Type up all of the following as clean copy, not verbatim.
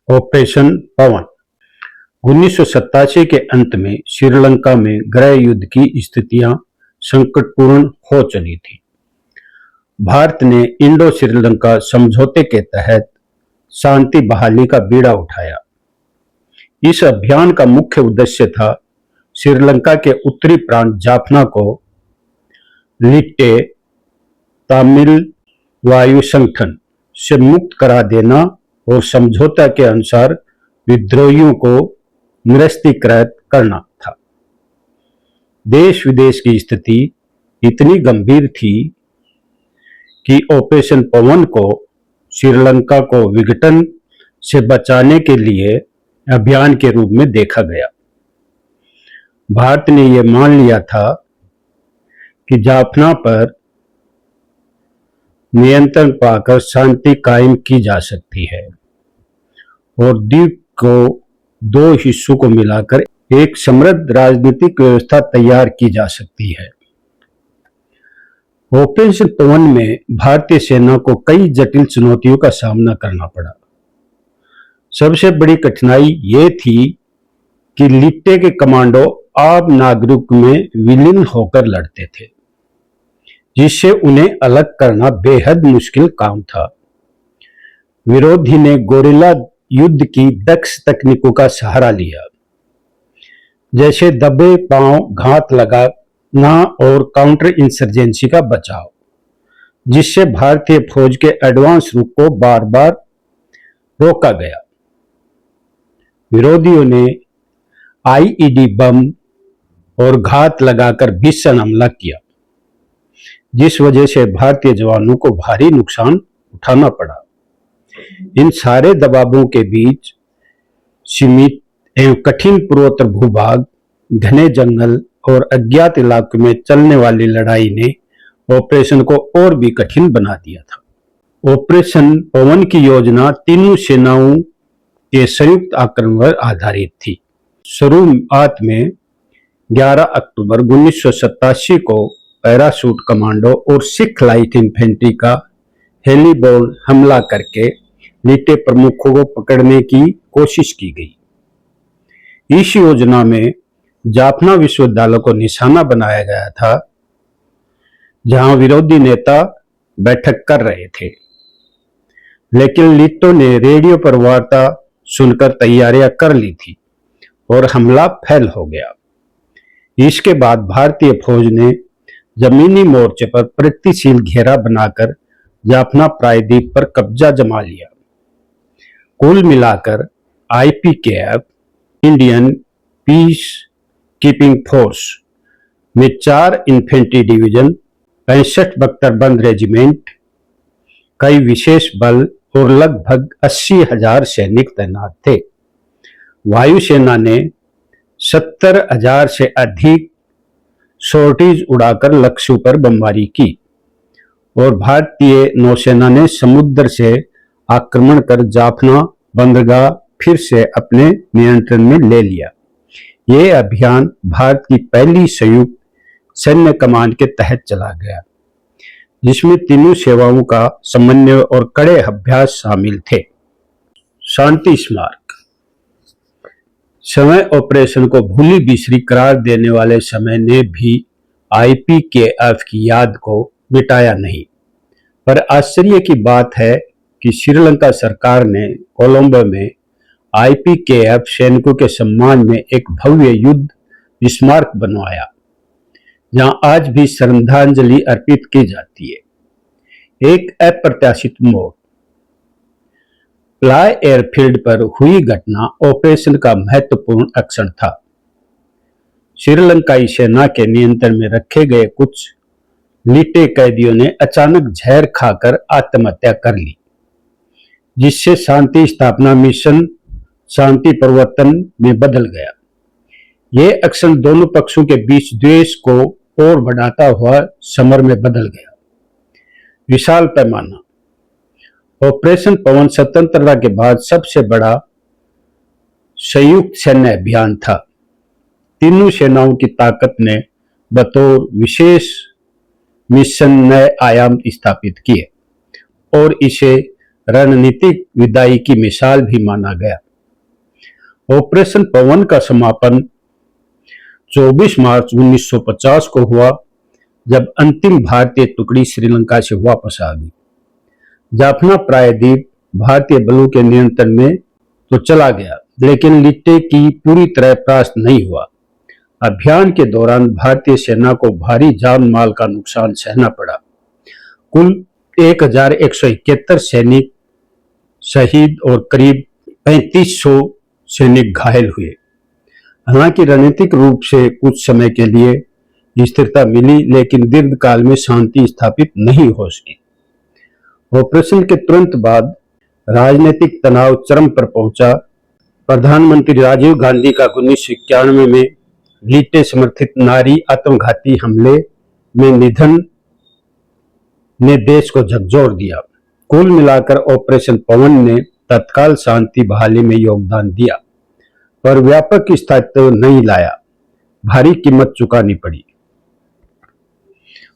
Operation पवन 1987 के अंत में श्रीलंका में गृह युद्ध की स्थितियां संकटपूर्ण हो चली थी। भारत ने इंडो श्रीलंका समझौते के तहत शांति बहाली का बीड़ा उठाया। इस अभियान का मुख्य उद्देश्य था श्रीलंका के उत्तरी प्रांत जाफना को लिट्टे तमिल वायु संगठन से मुक्त करा देना और समझौता के अनुसार विद्रोहियों को निरस्तीकृत करना था। देश विदेश की स्थिति इतनी गंभीर थी कि ऑपरेशन पवन को श्रीलंका को विघटन से बचाने के लिए अभियान के रूप में देखा गया। भारत ने यह मान लिया था कि जाफना पर नियंत्रण पाकर शांति कायम की जा सकती है और द्वीप को दो हिस्सों को मिलाकर एक समृद्ध राजनीतिक व्यवस्था तैयार की जा सकती है। ऑपरेशन पवन में भारतीय सेना को कई जटिल चुनौतियों का सामना करना पड़ा। सबसे बड़ी कठिनाई ये थी कि लिट्टे के कमांडो आम नागरिक में विलीन होकर लड़ते थे, जिससे उन्हें अलग करना बेहद मुश्किल काम था। विरोधी ने गोरिल्ला युद्ध की दक्ष तकनीकों का सहारा लिया, जैसे दबे पांव घात लगाना और काउंटर इंसर्जेंसी का बचाव, जिससे भारतीय फौज के एडवांस रुख को बार बार रोका गया। विरोधियों ने आईईडी बम और घात लगाकर भीषण हमला किया, जिस वजह से भारतीय जवानों को भारी नुकसान उठाना पड़ा। इन सारे दबावों के बीच सीमित एवं कठिन पूर्वोत्तर भूभाग, घने जंगल और अज्ञात इलाकों में चलने वाली लड़ाई ने ऑपरेशन को और भी कठिन बना दिया था। ऑपरेशन पवन की योजना तीनों सेनाओं के संयुक्त आक्रमण पर आधारित थी। शुरुआत में 11 अक्टूबर 1987 को पैराशूट कमांडो और सिख लाइट इन्फेंट्री का हेलीबोर्न हमला करके लिट्टे प्रमुखों को पकड़ने की कोशिश की गई। इस योजना में जाफना विश्वविद्यालय को निशाना बनाया गया था, जहां विरोधी नेता बैठक कर रहे थे, लेकिन लिट्टो ने रेडियो पर वार्ता सुनकर तैयारियां कर ली थी और हमला फेल हो गया। इसके बाद भारतीय फौज ने जमीनी मोर्चे पर प्रगतिशील घेरा बनाकर जाफना प्रायद्वीप पर कब्जा जमा लिया। कुल मिलाकर IPKF, Indian peace keeping force में 4 इन्फेंट्री डिवीजन, 65 बख्तरबंद रेजिमेंट, कई विशेष बल और लगभग 80,000 सैनिक तैनात थे। वायुसेना ने 70,000 से अधिक सोर्टीज उड़ाकर लक्ष्यों पर बमबारी की और भारतीय नौसेना ने समुद्र से आक्रमण कर जाफना बंदरगाह फिर से अपने नियंत्रण में ले लिया। यह अभियान भारत की पहली संयुक्त सैन्य कमान के तहत चला गया, जिसमें तीनों सेवाओं का समन्वय और कड़े अभ्यास शामिल थे। शांति स्मारक समय ऑपरेशन को भूली बिसरी करार देने वाले समय ने भी आईपीकेएफ की याद को मिटाया नहीं। पर आश्चर्य की बात है कि श्रीलंका सरकार ने कोलंबो में आईपीकेएफ सैनिकों के सम्मान में एक भव्य युद्ध स्मारक बनवाया, जहां आज भी श्रद्धांजलि अर्पित की जाती है। एक अप्रत्याशित मोड़ प्लाय एयरफील्ड पर हुई घटना ऑपरेशन का महत्वपूर्ण अक्षर था। श्रीलंकाई सेना के नियंत्रण में रखे गए कुछ लिट्टे कैदियों ने अचानक जहर खाकर आत्महत्या कर ली, जिससे शांति स्थापना मिशन शांति प्रवर्तन में बदल गया। यह एक्शन दोनों पक्षों के बीच द्वेष को और बढ़ाता हुआ समर में बदल गया। विशाल पैमाना ऑपरेशन पवन स्वतंत्रता के बाद सबसे बड़ा संयुक्त सैन्य अभियान था। तीनों सेनाओं की ताकत ने बतौर विशेष मिशन नए आयाम स्थापित किए और इसे रणनीतिक विदाई की मिसाल भी माना गया। ऑपरेशन पवन का समापन 24 मार्च 1950 को हुआ, जब अंतिम भारतीय टुकड़ी श्रीलंका से वापस आ गई। जाफना प्रायद्वीप भारतीय बलों के नियंत्रण में तो चला गया, लेकिन लिट्टे की पूरी तरह परास्त नहीं हुआ। अभियान के दौरान भारतीय सेना को भारी जान माल का नुकसान सहना पड़ा। कुल 1171 सैनिक शहीद और करीब 3500 सैनिक घायल हुए। हालांकि रणनीतिक रूप से कुछ समय के लिए स्थिरता मिली, लेकिन दीर्घकाल में शांति स्थापित नहीं हो सकी। ऑपरेशन के तुरंत बाद राजनीतिक तनाव चरम पर पहुंचा। प्रधानमंत्री राजीव गांधी का 1991 में लिट्टे समर्थित नारी आत्मघाती हमले में निधन ने देश को झकझोर दिया। कुल मिलाकर ऑपरेशन पवन ने तत्काल शांति बहाली में योगदान दिया, पर व्यापक स्थायित्व नहीं लाया। भारी कीमत चुकानी पड़ी।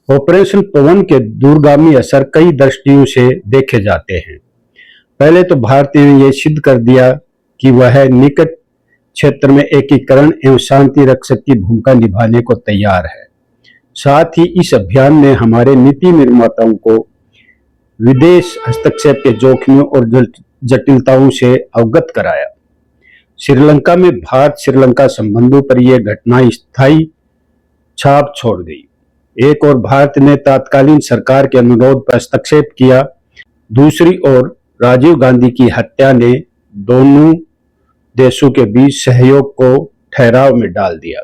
ऑपरेशन पवन के दूरगामी असर कई दृष्टियों से देखे जाते हैं। पहले तो भारतीयों ने यह सिद्ध कर दिया कि वह निकट क्षेत्र में एकीकरण एवं शांति रक्षक की भूमिका निभाने को तैयार है। साथ ही इस अभियान ने हमारे नीति निर्माताओं को विदेश हस्तक्षेप के जोखिमों और जटिलताओं से अवगत कराया। श्रीलंका में भारत श्रीलंका संबंधों पर यह घटना स्थायी छाप छोड़ गई। एक ओर भारत ने तत्कालीन सरकार के अनुरोध पर हस्तक्षेप किया, दूसरी ओर राजीव गांधी की हत्या ने दोनों देशों के बीच सहयोग को ठहराव में डाल दिया।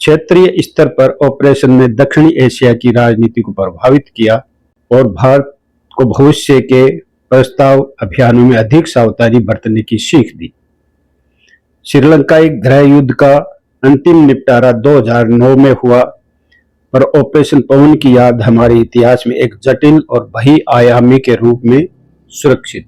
क्षेत्रीय स्तर पर ऑपरेशन ने दक्षिणी एशिया की राजनीति को प्रभावित किया और भारत को भविष्य के प्रस्ताव अभियानों में अधिक सावधानी बरतने की सीख दी। श्रीलंकाई गृह युद्ध का अंतिम निपटारा 2009 में हुआ, पर ऑपरेशन पवन की याद हमारे इतिहास में एक जटिल और बहुआयामी के रूप में सुरक्षित